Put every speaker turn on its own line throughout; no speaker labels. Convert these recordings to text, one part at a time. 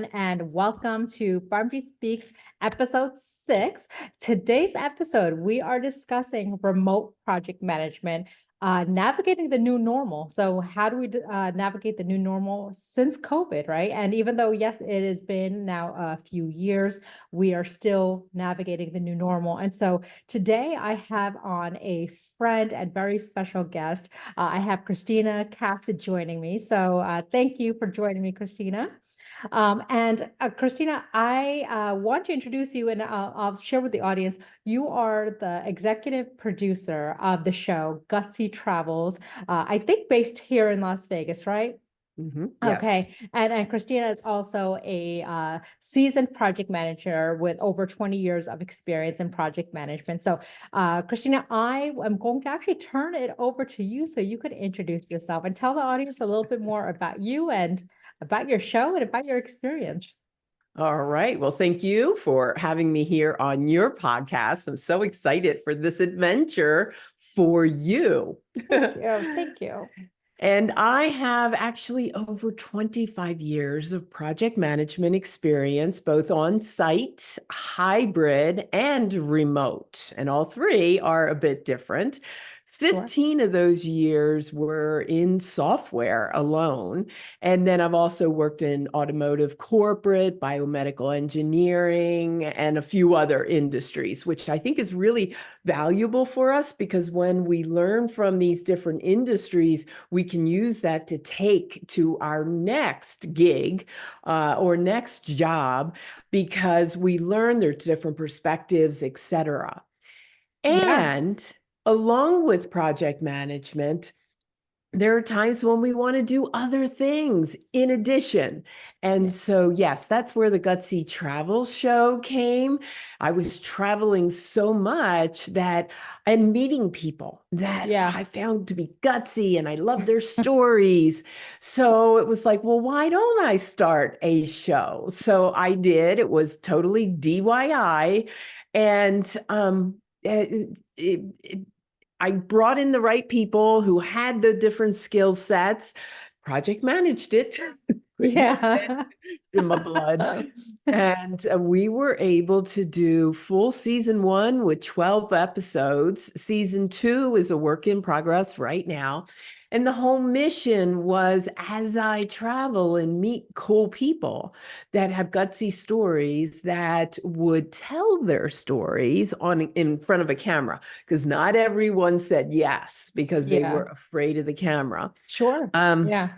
and welcome to Parmjit Speaks episode 6. Today's episode, we are discussing remote project management, navigating the new normal. So, how do we navigate the new normal since COVID, right? And even though, yes, it has been now a few years, we are still navigating the new normal. And so, today I have on a friend and very special guest. I have Christina Katz joining me. So, thank you for joining me, Christina. And Christina, I want to introduce you and I'll share with the audience. You are the executive producer of the show Gutsy Travels, I think based here in Las Vegas, right?
Yes.
Okay. And Christina is also a seasoned project manager with over 20 years of experience in project management. So, Christina, I am going to actually turn it over to you so you could introduce yourself and tell the audience a little bit more about you and about your show and about your experience.
All right. Well, thank you for having me here on your podcast. I'm so excited for this adventure for you.
Thank you. Thank you.
And I have actually over 25 years of project management experience, both on site, hybrid, and remote. And all three are a bit different.
Sure.
15 of those years were in software alone. And then I've also worked in automotive corporate, biomedical engineering, and a few other industries, which I think is really valuable for us because when we learn from these different industries, we can use that to take to our next gig or next job because we learn there's different perspectives, etc.
Yeah.
And along with project management, there are times when we want to do other things in addition. And
Yeah.
so, yes, that's where the Gutsy Travel show came. I was traveling so much that and meeting people that
Yeah.
I found to be gutsy and I love their stories. So it was like, well, why don't I start a show? So I did. It was totally DIY. And I brought in the right people who had the different skill sets, project managed it,
Yeah.
in my blood. And we were able to do full season 1 with 12 episodes. Season 2 is a work in progress right now. And the whole mission was as I travel and meet cool people that have gutsy stories that would tell their stories in front of a camera, because not everyone said yes because they were
Yeah.
afraid of the camera.
Sure.
Um,
Yeah.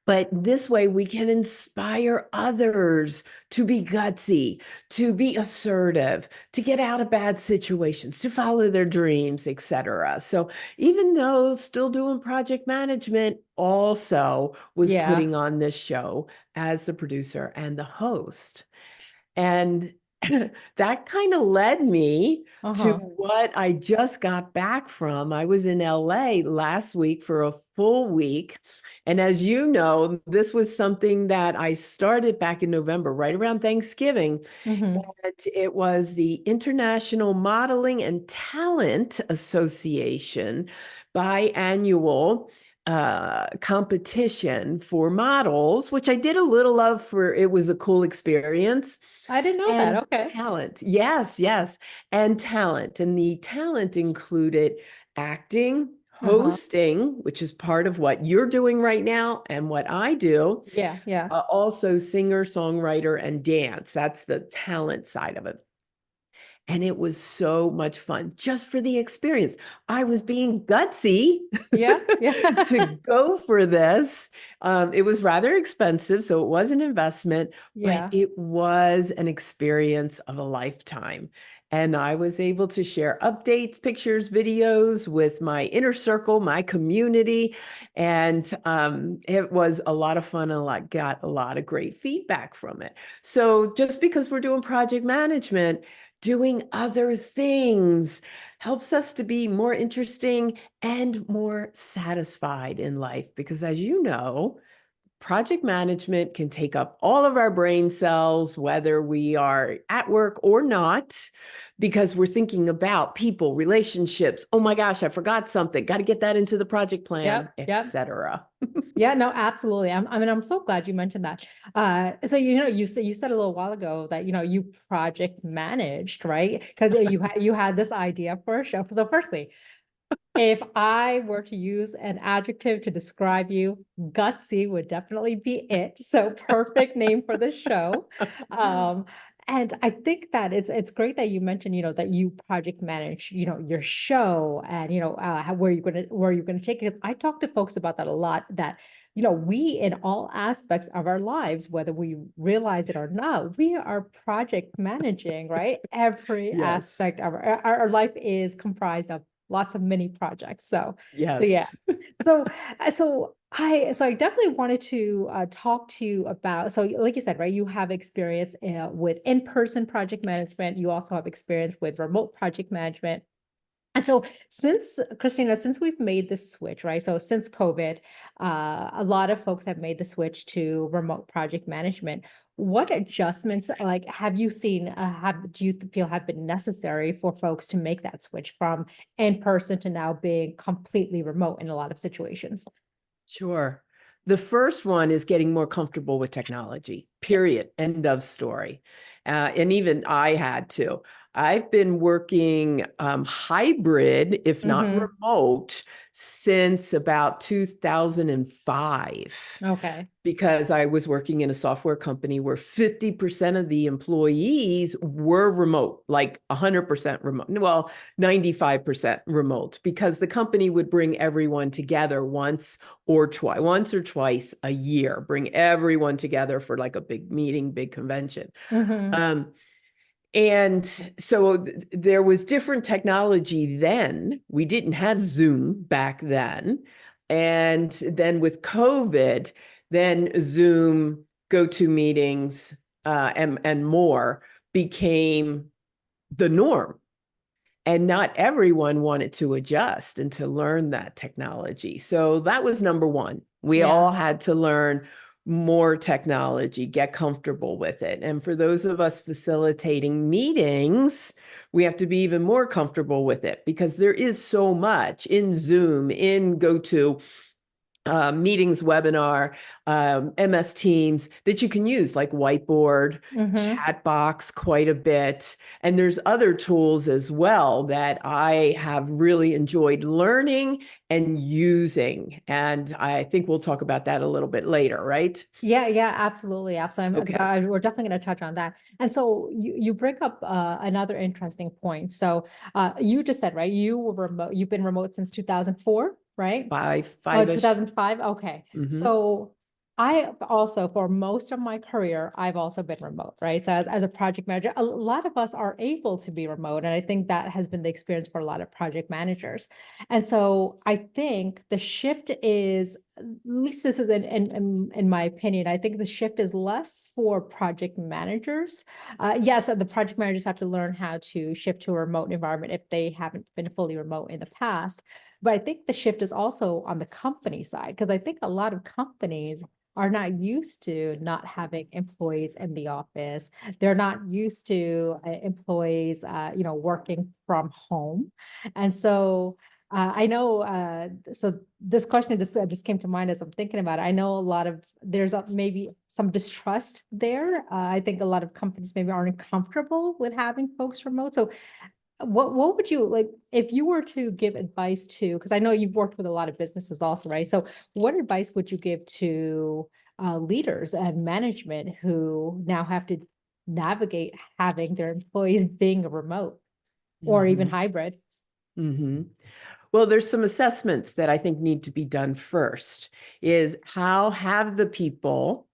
but this way we can inspire others to be gutsy, to be assertive, to get out of bad situations, to follow their dreams, etc. So even though still doing project management, also was
Yeah.
putting on this show as the producer and the host. And that kind of led me to
Uh-huh.
what I just got back from. I was in LA last week for a full week. And as you know, this was something that I started back in November, right around Thanksgiving.
Hmm.
And it was the International Modeling and Talent Association biannual competition for models, which I did a little of for it was a cool experience.
I didn't know that.
And
Okay.
talent. Yes, yes. And talent. And the talent included acting,
Uh-huh.
hosting, which is part of what you're doing right now and what I do.
Yeah. Yeah.
Also, singer, songwriter, and dance. That's the talent side of it. And it was so much fun just for the experience. I was being gutsy
Yeah.
to
Yeah.
go for this. It was rather expensive, so it was an investment, but
Yeah.
it was an experience of a lifetime. And I was able to share updates, pictures, videos with my inner circle, my community. And it was a lot of fun and got a lot of great feedback from it. So just because we're doing project management, doing other things helps us to be more interesting and more satisfied in life. Because as you know, project management can take up all of our brain cells, whether we are at work or not, because we're thinking about people, relationships. Oh my gosh, I forgot something. Got to get that into the project plan,
Yep, yep.
etc.
Yeah, no, absolutely. I mean, I'm so glad you mentioned that. So you said a little while ago that you project managed, right? Because you had this idea for a show. So firstly, if I were to use an adjective to describe you, gutsy would definitely be it. So perfect name for the show. Um, and I think that it's great that you mentioned, that you project manage, your show and where you're gonna take it. Because I talk to folks about that a lot, that we in all aspects of our lives, whether we realize it or not, we are project managing, right? Every
Yes.
aspect of our life is comprised of lots of mini projects. So yeah.
Yes.
So I definitely wanted to talk to you about, so like you said, right, you have experience with in-person project management. You also have experience with remote project management. And so since we've made this switch, right? So since COVID, a lot of folks have made the switch to remote project management. What adjustments like have you seen, do you feel have been necessary for folks to make that switch from in person to now being completely remote in a lot of situations?
Sure. The first one is getting more comfortable with technology,
Yeah.
period. End of story. And even I had to. I've been working hybrid, if not
Mm-hmm.
remote, since about 2005,
Okay.
because I was working in a software company where 50% of the employees were remote, like 100% remote. Well, 95% remote, because the company would bring everyone together once or twice a year, bring everyone together for like a big meeting, big convention.
Mm-hmm.
Um, and so there was different technology then. We didn't have Zoom back then. And then with COVID, then Zoom, GoToMeetings, and more became the norm. And not everyone wanted to adjust and to learn that technology. So that was number one. We
Yeah.
all had to learn more technology, get comfortable with it. And for those of us facilitating meetings, we have to be even more comfortable with it, because there is so much in Zoom, in GoTo, meetings, webinar, MS Teams that you can use, like Whiteboard,
Mm-hmm.
chat box quite a bit. And there's other tools as well that I have really enjoyed learning and using. And I think we'll talk about that a little bit later, right?
Yeah, yeah, absolutely, absolutely. Because
Okay.
we're definitely going to touch on that. And so you bring up another interesting point. So you just said, right, you were remote, you've been remote since 2004, right? Oh,
Five-ish.
2005. Okay.
Mm-hmm.
So I also, for most of my career, I've also been remote, right? So as a project manager, a lot of us are able to be remote. And I think that has been the experience for a lot of project managers. And so I think the shift is, at least this is in my opinion, I think the shift is less for project managers. Yes, the project managers have to learn how to shift to a remote environment if they haven't been fully remote in the past. But I think the shift is also on the company side, because I think a lot of companies are not used to not having employees in the office. They're not used to employees, working from home. And so I know, so this question just came to mind as I'm thinking about it. I know there's maybe some distrust there. I think a lot of companies maybe aren't comfortable with having folks remote. So what would you like if you were to give advice to, because I know you've worked with a lot of businesses also, right? So what advice would you give to leaders and management who now have to navigate having their employees being remote or even
Mm-hmm.
hybrid?
Mm-hmm. Well, there's some assessments that I think need to be done first. Is how have the people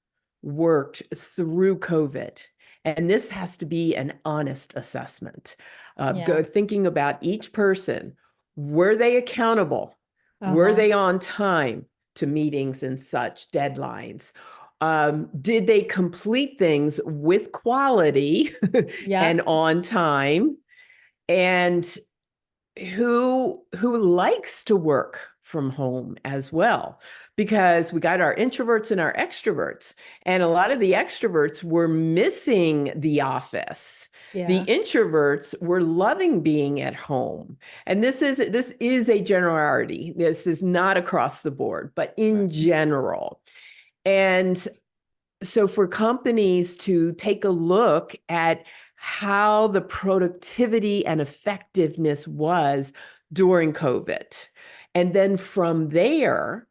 worked through COVID? And this has to be an honest assessment of
Yeah.
thinking about each person. Were they accountable? Were
Uh-huh.
they on time to meetings and such deadlines? Did they complete things with quality
Yeah.
and on time? And who likes to work from home as well, because we got our introverts and our extroverts. And a lot of the extroverts were missing the office. The
Yeah.
introverts were loving being at home. And this is a generality. This is not across the board, but in
Right.
general. And so for companies to take a look at how the productivity and effectiveness was during COVID. And then from there,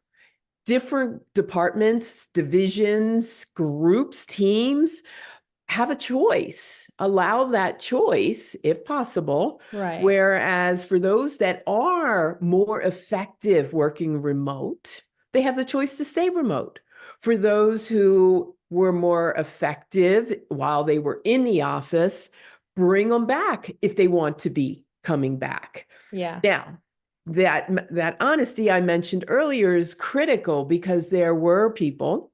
different departments, divisions, groups, teams have a choice, allow that choice if possible.
Right.
Whereas for those that are more effective working remote, they have the choice to stay remote. For those who were more effective while they were in the office, bring them back if they want to be coming back.
Yeah.
Now, that honesty I mentioned earlier is critical, because there were people,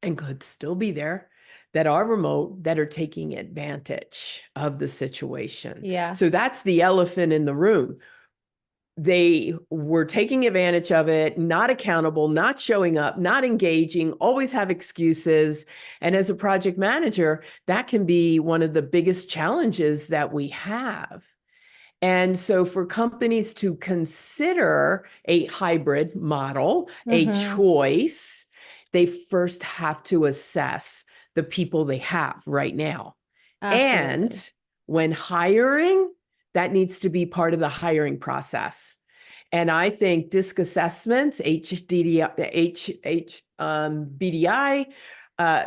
and could still be there, that are remote, that are taking advantage of the situation.
Yeah.
So that's the elephant in the room. They were taking advantage of it, not accountable, not showing up, not engaging, always have excuses. And as a project manager, that can be one of the biggest challenges that we have. And so for companies to consider a hybrid model, a
Mm-hmm.
choice, they first have to assess the people they have right now.
Absolutely.
And when hiring, that needs to be part of the hiring process. And I think DISC assessments, BDI,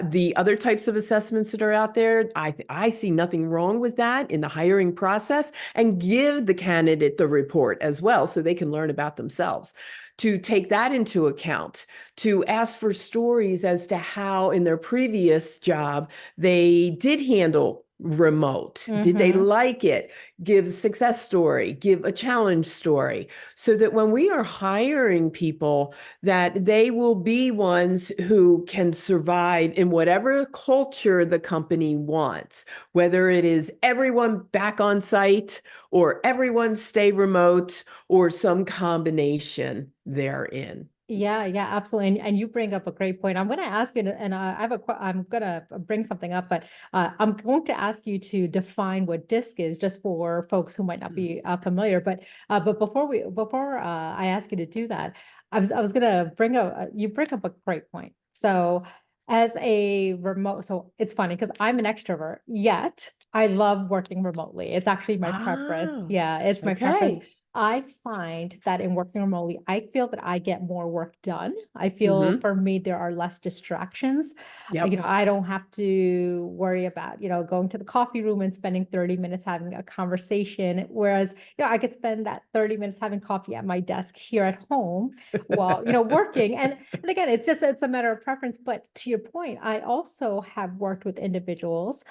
the other types of assessments that are out there, I see nothing wrong with that in the hiring process, and give the candidate the report as well so they can learn about themselves. To take that into account, to ask for stories as to how in their previous job they did handle remote. Did they
Mm-hmm.
like it? Give a success story, give a challenge story, so that when we are hiring people, that they will be ones who can survive in whatever culture the company wants, whether it is everyone back on site or everyone stay remote or some combination therein.
Yeah, yeah, absolutely. And you bring up a great point. I'm going to ask you, and I have I'm going to bring something up, but I'm going to ask you to define what DISC is, just for folks who might not be familiar. But before I ask you to do that, I was going to bring up you bring up a great point. So as a remote, so it's funny because I'm an extrovert, yet I love working remotely. It's actually my preference.
Oh,
Yeah, it's my preference.
okay.
I find that in working remotely, I feel that I get more work done. I feel
Mm-hmm.
for me, there are less distractions.
Yep.
I don't have to worry about, going to the coffee room and spending 30 minutes having a conversation. Whereas, I could spend that 30 minutes having coffee at my desk here at home while, working. And again, it's a matter of preference. But to your point, I also have worked with individuals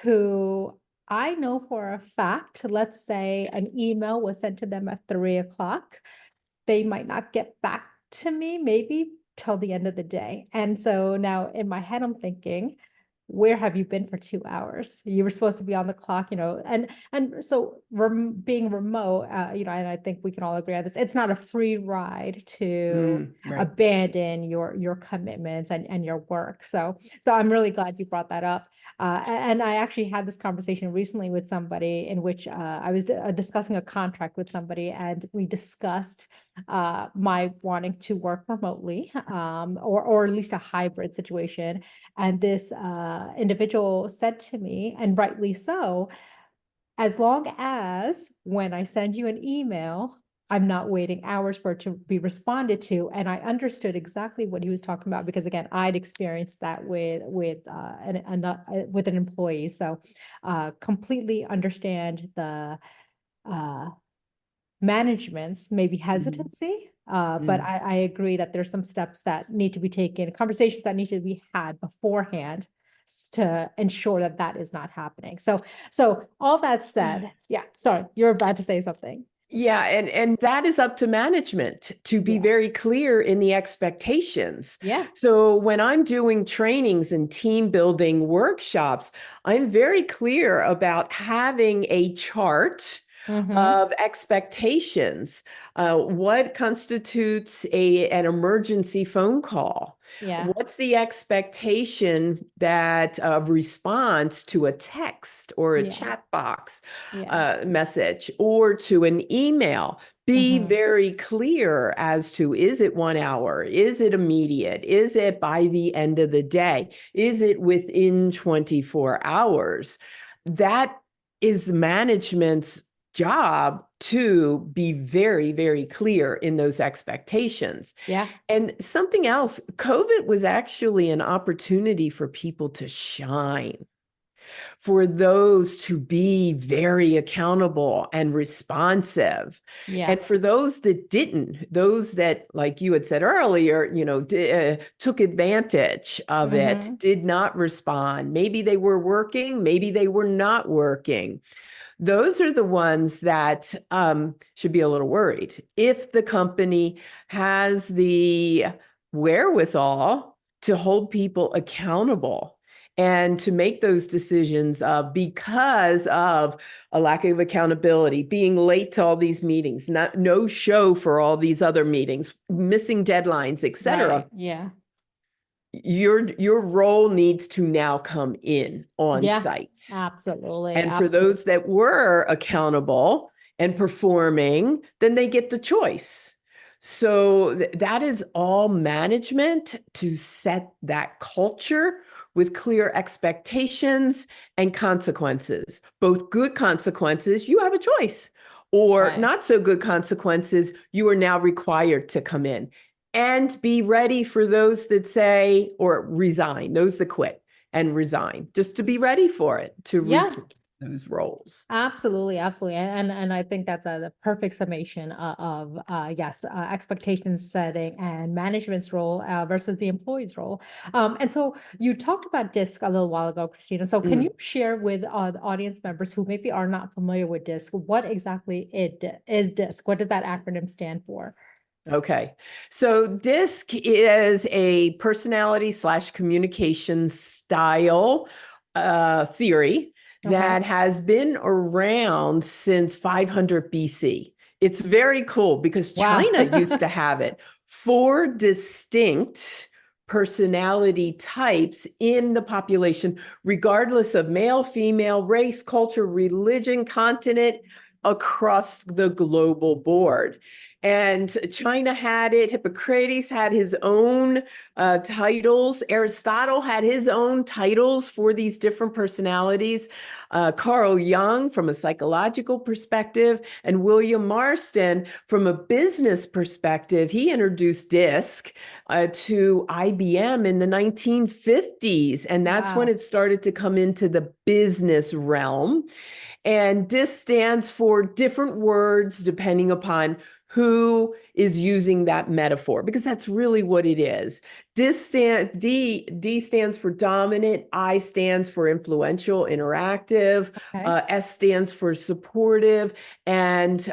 who I know for a fact, let's say an email was sent to them at 3 o'clock, they might not get back to me maybe till the end of the day. And so now in my head, I'm thinking, where have you been for 2 hours? You were supposed to be on the clock, and so being remote, and I think we can all agree on this. It's not a free ride to
Right.
abandon your commitments and your work. So I'm really glad you brought that up. And I actually had this conversation recently with somebody in which I was discussing a contract with somebody, and we discussed my wanting to work remotely, or at least a hybrid situation. And this individual said to me, and rightly so, as long as when I send you an email, I'm not waiting hours for it to be responded to. And I understood exactly what he was talking about, because again, I'd experienced that with an employee. So completely understand the uh, management's maybe
Mm-hmm.
hesitancy. But I agree that there's some steps that need to be taken, conversations that need to be had beforehand to ensure that that is not happening. So all that said, yeah, sorry, you're about to say something.
Yeah, and that is up to management to be
Yeah.
very clear in the expectations.
Yeah.
So when I'm doing trainings and team building workshops, I'm very clear about having a chart
Mm-hmm.
of expectations. What constitutes an emergency phone call?
Yeah.
What's the expectation that of response to a text or a
Yeah.
chat box
Yeah.
message or to an email? Be
Mm-hmm.
very clear as to, is it 1 hour? Is it immediate? Is it by the end of the day? Is it within 24 hours? That is management's job to be very, very clear in those expectations.
Yeah.
And something else, COVID was actually an opportunity for people to shine, for those to be very accountable and responsive.
Yeah.
And for those that didn't, those that, like you had said earlier, took advantage of it,
Mm-hmm.
did not respond. Maybe they were working, maybe they were not working. Those are the ones that should be a little worried. If the company has the wherewithal to hold people accountable and to make those decisions because of a lack of accountability, being late to all these meetings, no show for all these other meetings, missing deadlines, etc.,
Right. Yeah.
your role needs to now come in on
Yeah.
site.
Absolutely.
And for
Absolutely.
those that were accountable and performing, then they get the choice. So that is all management to set that culture with clear expectations and consequences, both good consequences, you have a choice, or
Right.
not so good consequences, you are now required to come in and be ready for those that say or resign, those that quit and resign, just to be ready for it, to
Yeah.
replace those roles.
Absolutely, absolutely, and I think that's the perfect summation of yes, expectation setting and management's role versus the employee's role. And so you talked about DISC a little while ago, Christina. So can
Mm.
you share with the audience members who maybe are not familiar with DISC what exactly is DISC? What does that acronym stand for?
Okay. So DISC is a personality/communication style theory
Okay.
that has been around since 500 BC. It's very cool because
Wow.
China used to have it. Four distinct personality types in the population, regardless of male, female, race, culture, religion, continent, across the global board. And China had it. Hippocrates had his own titles. Aristotle had his own titles for these different personalities. Carl Jung, from a psychological perspective, and William Marston, from a business perspective, he introduced DISC to IBM in the 1950s. And that's when
Wow.
it started to come into the business realm. And DISC stands for different words depending upon who is using that metaphor, because that's really what it is. D stands for dominant, I stands for influential, interactive,
Okay.
S stands for supportive, and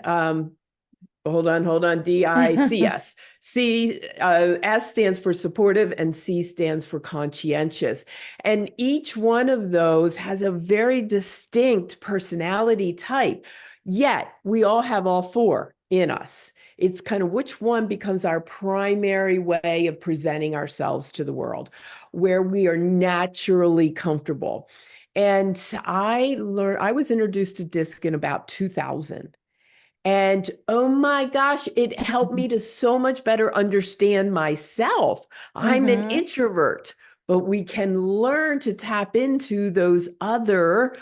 hold on, DICS. S stands for supportive and C stands for conscientious. And each one of those has a very distinct personality type, yet we all have all four in us. It's kind of which one becomes our primary way of presenting ourselves to the world, where we are naturally comfortable. And I was introduced to DISC in about 2000. And oh my gosh, it helped me to so much better understand myself. I'm an
Mm-hmm.
introvert, but we can learn to tap into those other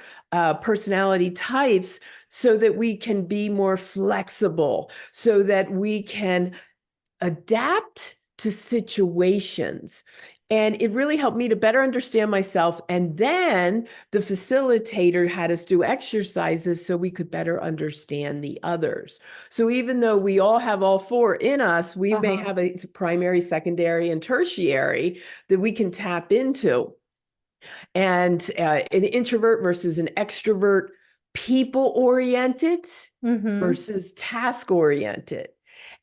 personality types so that we can be more flexible, so that we can adapt to situations. And it really helped me to better understand myself. And then the facilitator had us do exercises so we could better understand the others. So even though we all have all four in us, we may
Uh-huh.
have a primary, secondary, and tertiary that we can tap into. And an introvert versus an extrovert, people oriented
Mm-hmm.
versus task oriented.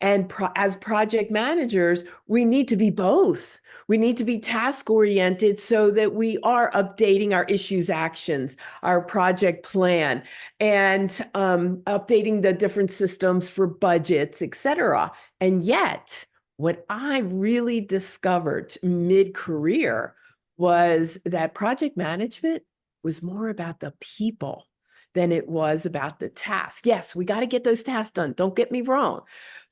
And as project managers, we need to be both. We need to be task oriented so that we are updating our issues, actions, our project plan, and updating the different systems for budgets, etc. And yet, what I really discovered mid-career was that project management was more about the people than it was about the task. Yes, we got to get those tasks done. Don't get me wrong,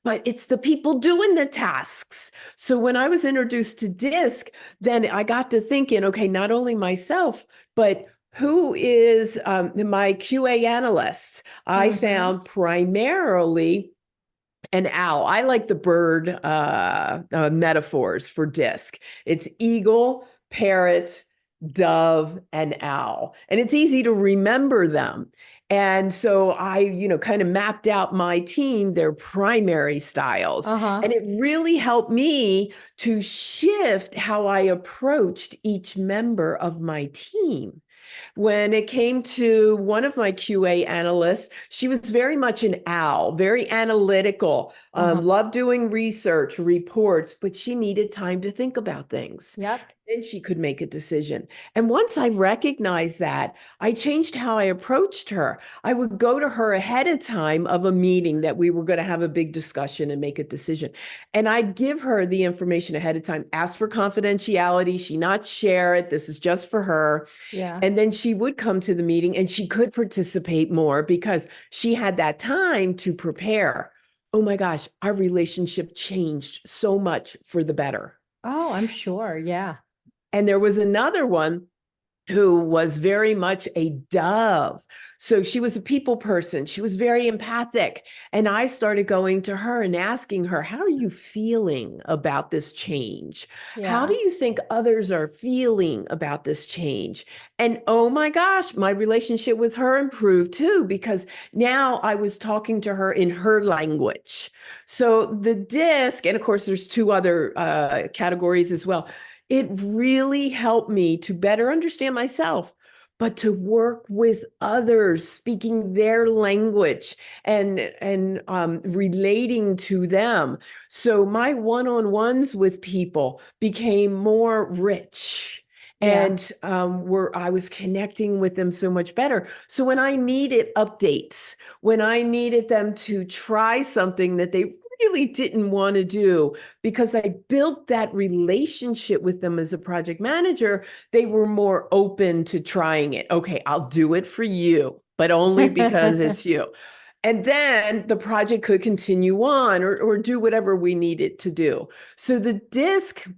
but it's the people doing the tasks. So when I was introduced to DISC, then I got to thinking, okay, not only myself, but who is my QA analyst? I found primarily an owl. I like the bird metaphors for DISC. It's eagle, parrot, dove, and owl. And it's easy to remember them. And so I, kind of mapped out my team, their primary styles.
Uh-huh.
And it really helped me to shift how I approached each member of my team. When it came to one of my QA analysts, she was very much an owl, very analytical,
Uh-huh.
loved doing research, reports, but she needed time to think about things.
Yep.
Then she could make a decision. And once I recognized that, I changed how I approached her. I would go to her ahead of time of a meeting that we were going to have a big discussion and make a decision. And I'd give her the information ahead of time, ask for confidentiality. She not share it. This is just for her.
Yeah.
And then she would come to the meeting and she could participate more because she had that time to prepare. Oh my gosh, our relationship changed so much for the better.
Oh, I'm sure. Yeah.
And there was another one who was very much a dove. So she was a people person. She was very empathic. And I started going to her and asking her, how are you feeling about this change? How do
Yeah.
you think others are feeling about this change? And oh my gosh, my relationship with her improved too, because now I was talking to her in her language. So the DISC, and of course, there's two other categories as well. It really helped me to better understand myself, but to work with others, speaking their language and relating to them. So my one-on-ones with people became more rich.
Yeah.
And I was connecting with them so much better. So when I needed updates, when I needed them to try something that they really didn't want to do, because I built that relationship with them as a project manager, they were more open to trying it. Okay, I'll do it for you, but only because it's you. And then the project could continue on or do whatever we needed to do. So the DISC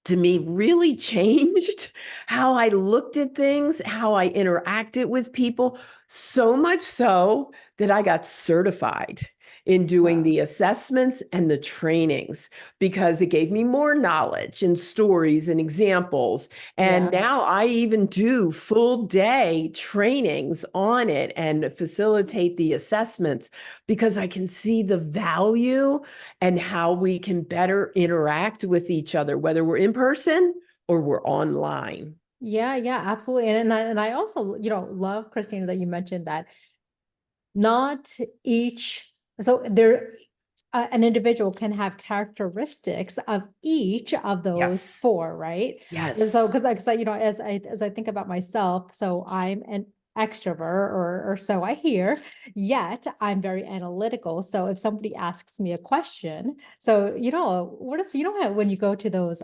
to me really changed how I looked at things, how I interacted with people, so much so that I got certified in doing
Wow.
the assessments and the trainings because it gave me more knowledge and stories and examples. And
Yeah.
now I even do full day trainings on it and facilitate the assessments because I can see the value and how we can better interact with each other, whether we're in person or we're online.
Yeah, yeah, absolutely. And I also, love, Christina, that you mentioned that not each, so there, an individual can have characteristics of each of those
Yes.
four, right? And so,
Yes.
because as I think about myself, so I'm an extrovert, or so I hear, yet I'm very analytical. So if somebody asks me a question, so what is, how when you go to those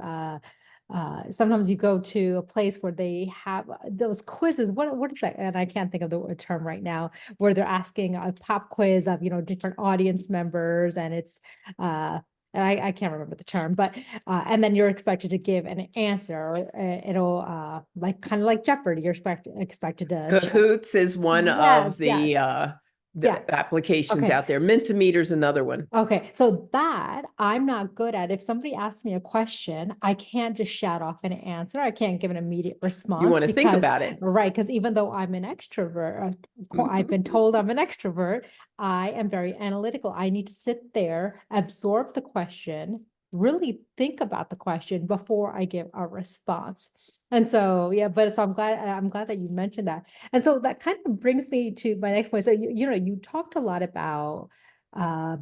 sometimes you go to a place where they have those quizzes. What is that? And I can't think of the term right now, where they're asking a pop quiz of, different audience members, and it's and I can't remember the term, but and then you're expected to give an answer, or it'll like kind of like Jeopardy. You're expected to
Cahoots is one of
yes, yes, yeah.
the applications
Okay.
out there. Mentimeter's another one.
Okay, so that I'm not good at. If somebody asks me a question, I can't just shout off an answer. I can't give an immediate
You
response
want to think
because,
about it.
right, because even though I'm an extrovert, I've been
Mhm.
told I'm an extrovert, I am very analytical. I need to sit there, absorb the question, really think about the question before I give a response. And so, yeah, but so I'm glad that you mentioned that. And so that kind of brings me to my next point. So you talked a lot about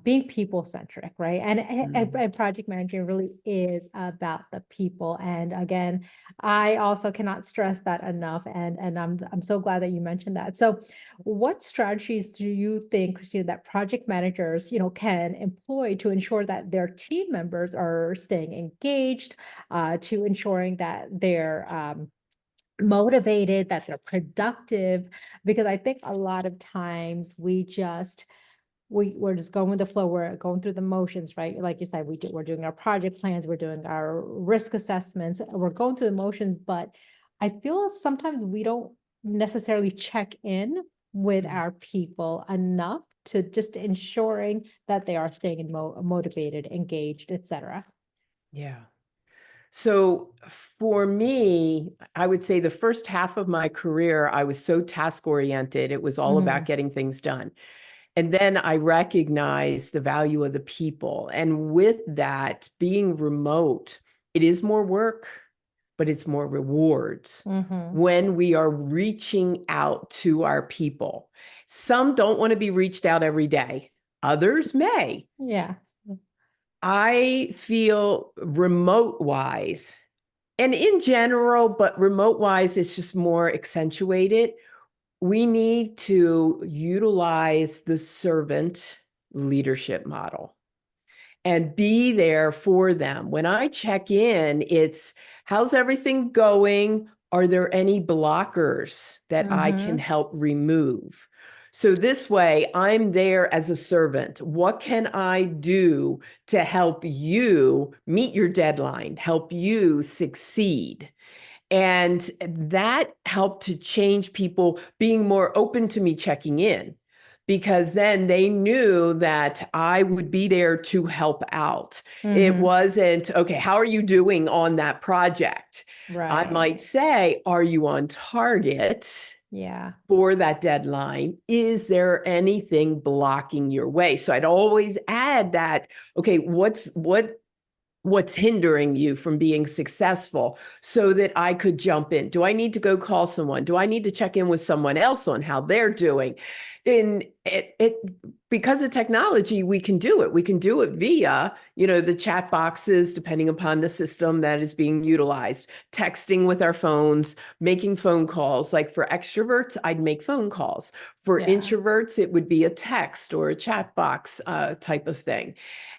being people centric, right?
Mm.
And project management really is about the people. And again, I also cannot stress that enough. And I'm so glad that you mentioned that. So, what strategies do you think, Christina, that project managers, can employ to ensure that their team members are staying engaged, to ensuring that they're motivated, that they're productive? Because I think a lot of times we're just going with the flow. We're going through the motions, right? Like you said, we're doing our project plans, we're doing our risk assessments, we're going through the motions, but I feel sometimes we don't necessarily check in with
Mm.
our people enough to just ensuring that they are staying motivated, engaged, etc.
Yeah. So for me, I would say the first half of my career, I was so task oriented. It was all about
Hmm.
getting things done. And then I recognized the value of the people. And with that, being remote, it is more work, but it's more rewards
Hmm.
when we are reaching out to our people. Some don't want to be reached out every day, others may.
Yeah.
I feel remote wise, and in general, but remote wise, it's just more accentuated. We need to utilize the servant leadership model and be there for them. When I check in, it's how's everything going? Are there any blockers that I can
Hmm.
help remove? So this way, I'm there as a servant. What can I do to help you meet your deadline, help you succeed? And that helped to change people being more open to me checking in, because then they knew that I would be there to help out. It
Hmm.
wasn't, okay, how are you doing on that project? I might
Right.
say, are you on target
Yeah.
for that deadline? Is there anything blocking your way? So I'd always add that, okay, what's hindering you from being successful, so that I could jump in. Do I need to go call someone? Do I need to check in with someone else on how they're doing? In it because of technology, we can do it. We can do it via, the chat boxes, depending upon the system that is being utilized, texting with our phones, making phone calls. Like for extroverts, I'd make phone calls. For
Yeah.
introverts, it would be a text or a chat box type of thing.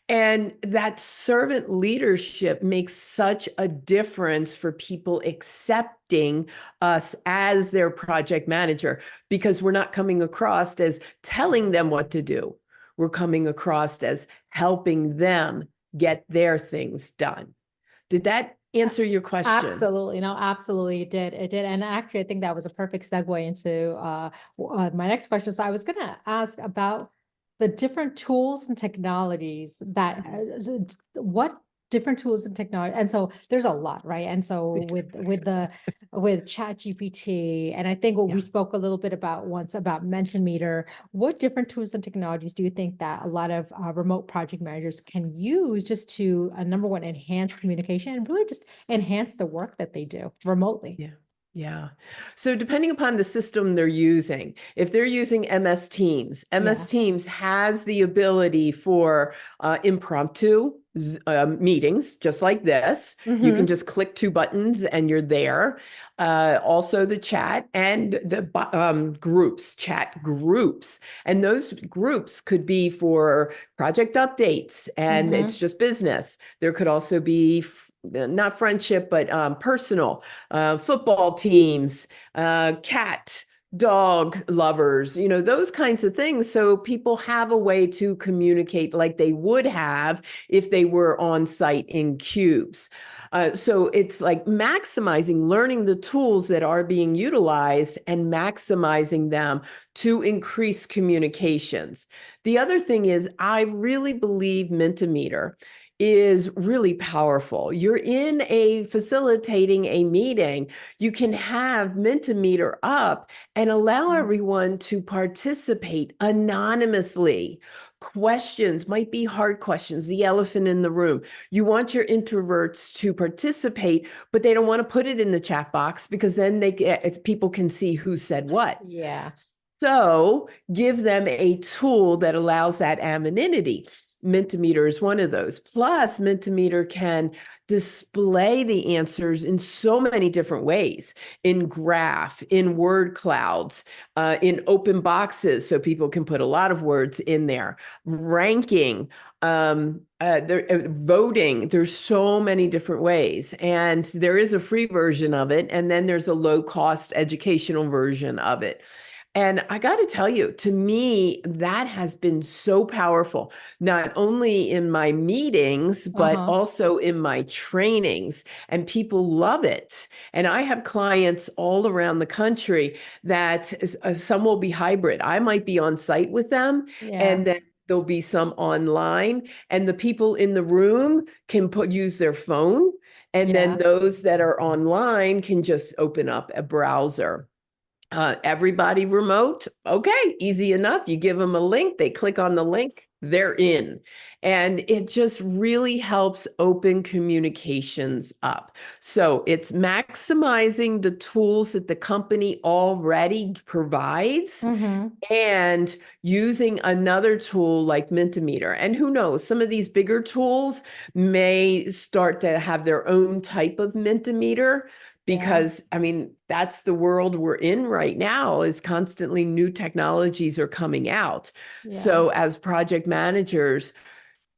And that servant leadership makes such a difference for people accepting us as their project manager, because we're not coming across as telling them what to do. We're coming across as helping them get their things done. Did that answer your question?
Absolutely. No, absolutely. It did. It did. And actually, I think that was a perfect segue into my next question. So I was going to ask about the different tools and technologies that what different tools and technology. And so there's a lot, right? And so with Chat GPT, and I think what we
Yeah.
spoke a little bit about once about Mentimeter, what different tools and technologies do you think that a lot of remote project managers can use just to, number one, enhance communication and really just enhance the work that they do remotely?
Yeah. Yeah. So depending upon the system they're using, if they're using MS
Yeah.
Teams has the ability for impromptu meetings, just like this. You can
Hmm.
just click two buttons and you're there. Also the chat and the groups, chat groups. And those groups could be for project updates, and it's
Hmm.
just business. There could also be not friendship, but personal, football teams, cat, dog lovers, those kinds of things. So people have a way to communicate like they would have if they were on site in cubes. So it's like maximizing, learning the tools that are being utilized and maximizing them to increase communications. The other thing is, I really believe Mentimeter is really powerful. You're in a facilitating a meeting, you can have Mentimeter up and allow everyone to participate anonymously. Questions might be hard questions, the elephant in the room. You want your introverts to participate, but they don't want to put it in the chat box because then people can see who said what.
Yeah.
So give them a tool that allows that anonymity. Mentimeter is one of those. Plus, Mentimeter can display the answers in so many different ways, in graph, in word clouds, in open boxes, so people can put a lot of words in there, ranking, voting. There's so many different ways. And there is a free version of it, and then there's a low-cost educational version of it. And I got to tell you, to me, that has been so powerful, not only in my meetings, but
Uh-huh.
also in my trainings. And people love it. And I have clients all around the country that some will be hybrid. I might be on site with them,
Yeah.
and then there'll be some online. And the people in the room can use their phone. And then
Yeah.
those that are online can just open up a browser. Everybody remote, okay, easy enough. You give them a link, they click on the link, they're in. And it just really helps open communications up. So it's maximizing the tools that the company already provides
Mm-hmm.
and using another tool like Mentimeter. And who knows, some of these bigger tools may start to have their own type of Mentimeter,
Yeah.
because I mean, that's the world we're in right now, is constantly new technologies are coming out.
Yeah.
So as project managers,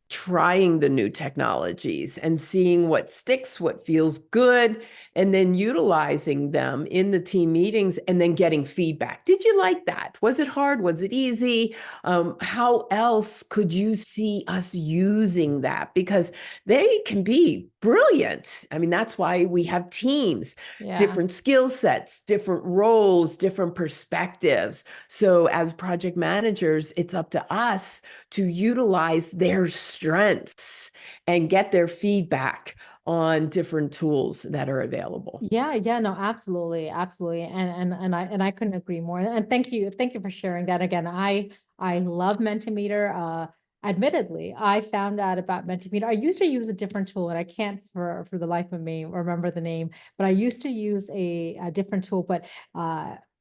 trying the new technologies and seeing what sticks, what feels good, and then utilizing them in the team meetings and then getting feedback. Did you like that? Was it hard? Was it easy? How else could you see us using that? Because they can be brilliant. I mean, that's why we have teams,
Yeah.
different skill sets, different roles, different perspectives. So as project managers, it's up to us to utilize their strengths and get their feedback on different tools that are available.
Yeah, yeah, no, absolutely, absolutely. And I couldn't agree more. And thank you for sharing that again. I love Mentimeter. Admittedly, I found out about Mentimeter. I used to use a different tool, and I can't for the life of me remember the name, but I used to use a different tool. But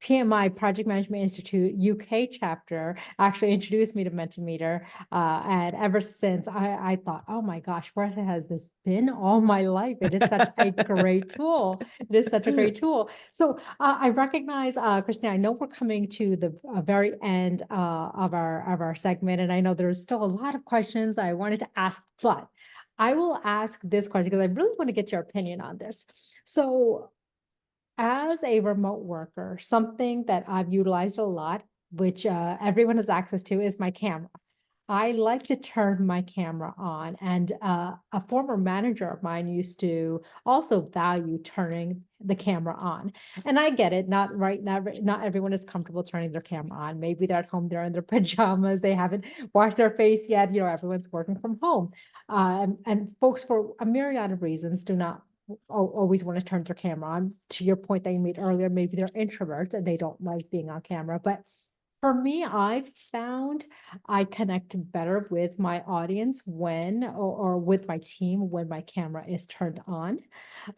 PMI, Project Management Institute UK chapter, actually introduced me to Mentimeter. And ever since I thought, oh my gosh, where has this been all my life? It is such a great tool. It is such a great tool. So I recognize, Christine, I know we're coming to the very end of our segment, and I know there's still a lot of questions I wanted to ask, but I will ask this question because I really want to get your opinion on this. So as a remote worker, something that I've utilized a lot, which everyone has access to, is my camera. I like to turn my camera on, and a former manager of mine used to also value turning the camera on. And I get it, not everyone is comfortable turning their camera on. Maybe they're at home, they're in their pajamas, they haven't washed their face yet. Everyone's working from home, and folks, for a myriad of reasons, do not always want to turn their camera on. To your point that you made earlier, maybe they're introverts and they don't like being on camera, but for me, I've found I connect better with my audience or with my team when my camera is turned on.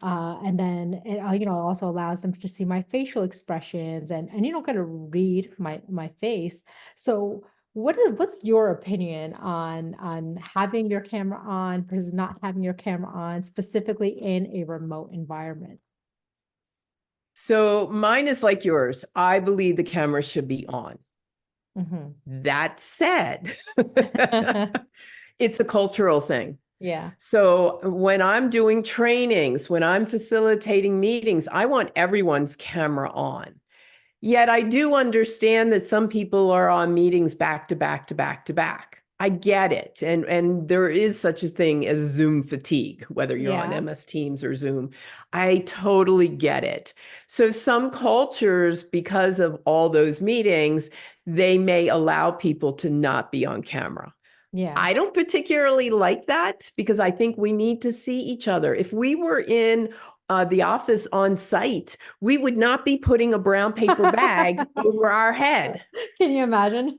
And then it also allows them to see my facial expressions and kind of read my face. So what's your opinion on having your camera on versus not having your camera on, specifically in a remote environment?
So mine is like yours. I believe the camera should be on.
Mhm.
That said, it's a cultural thing.
Yeah,
So when I'm doing trainings, when I'm facilitating meetings, I want everyone's camera on. Yet I do understand that some people are on meetings back to back to back to back. I get it. And there is such a thing as Zoom fatigue, whether you're on
yeah,
MS Teams or Zoom. I totally get it. So some cultures, because of all those meetings, they may allow people to not be on camera.
yeah.
I don't particularly like that because I think we need to see each other. If we were in the office on site, we would not be putting a brown paper bag over our head.
Can you imagine?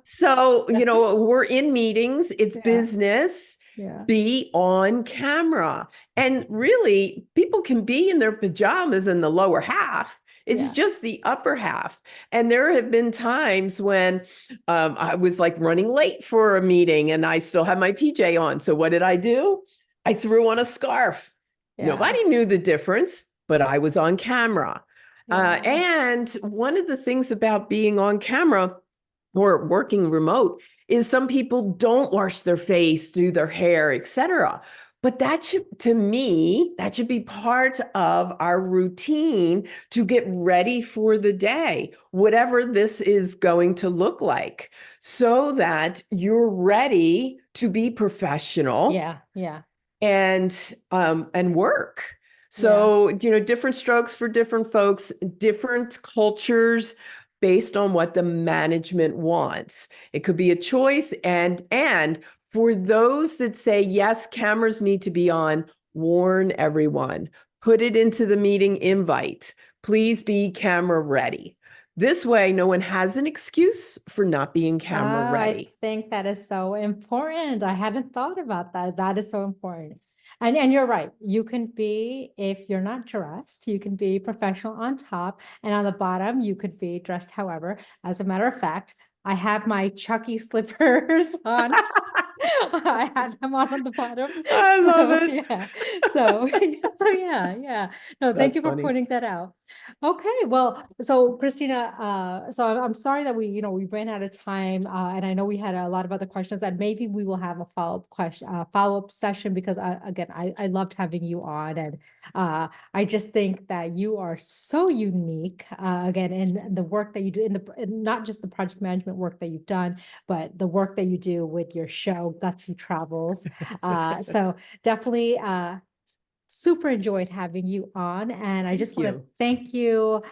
So, we're in meetings, it's
Yeah,
business,
yeah,
be on camera. And really, people can be in their pajamas in the lower half. It's
Yeah.
just the upper half. And there have been times when I was like running late for a meeting and I still have my PJ on. So what did I do? I threw on a scarf.
Yeah.
Nobody knew the difference, but I was on camera.
Yeah.
And one of the things about being on camera or working remote is some people don't wash their face, do their hair, etc. But that should, to me, that should be part of our routine to get ready for the day, whatever this is going to look like, so that you're ready to be professional
Yeah. Yeah.
and work.
Yeah.
So, different strokes for different folks, different cultures based on what the management wants. It could be a choice, and for those that say yes, cameras need to be on, warn everyone. Put it into the meeting invite. Please be camera ready. This way, no one has an excuse for not being camera
I
ready.
think that is so important. I hadn't thought about that. That is so important. And you're right. You can be, if you're not dressed, you can be professional on top, and on the bottom, you could be dressed however. As a matter of fact, I have my Chucky slippers on. I had them on the bottom.
I love
So
it.
yeah. So so yeah, yeah. No, thank
That's
you for
funny.
pointing that out. Okay, well, so Christina, so I'm sorry that we ran out of time, and I know we had a lot of other questions, and maybe we will have a follow-up question, follow-up session, because again, I loved having you on, and I just think that you are so unique, again, in the work that you do, in not just the project management work that you've done, but the work that you do with your show, Gutsy Travels. So definitely, super enjoyed having you on, and I just
Thank
want to
you.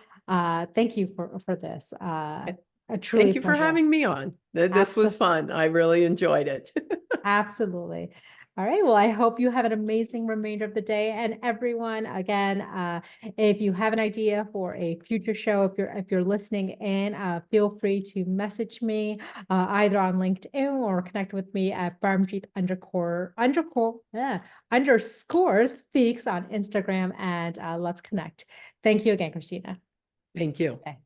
thank you for this. A truly
Thank
a
you for
pleasure.
having me on. This was
Absolutely.
fun. I really enjoyed it.
Absolutely. All right. Well, I hope you have an amazing remainder of the day. And everyone, again, if you have an idea for a future show, if you're listening in, feel free to message me either on LinkedIn or connect with me at Parmjit underscore speaks on Instagram, and let's connect. Thank you again, Christina.
Thank you.
Okay.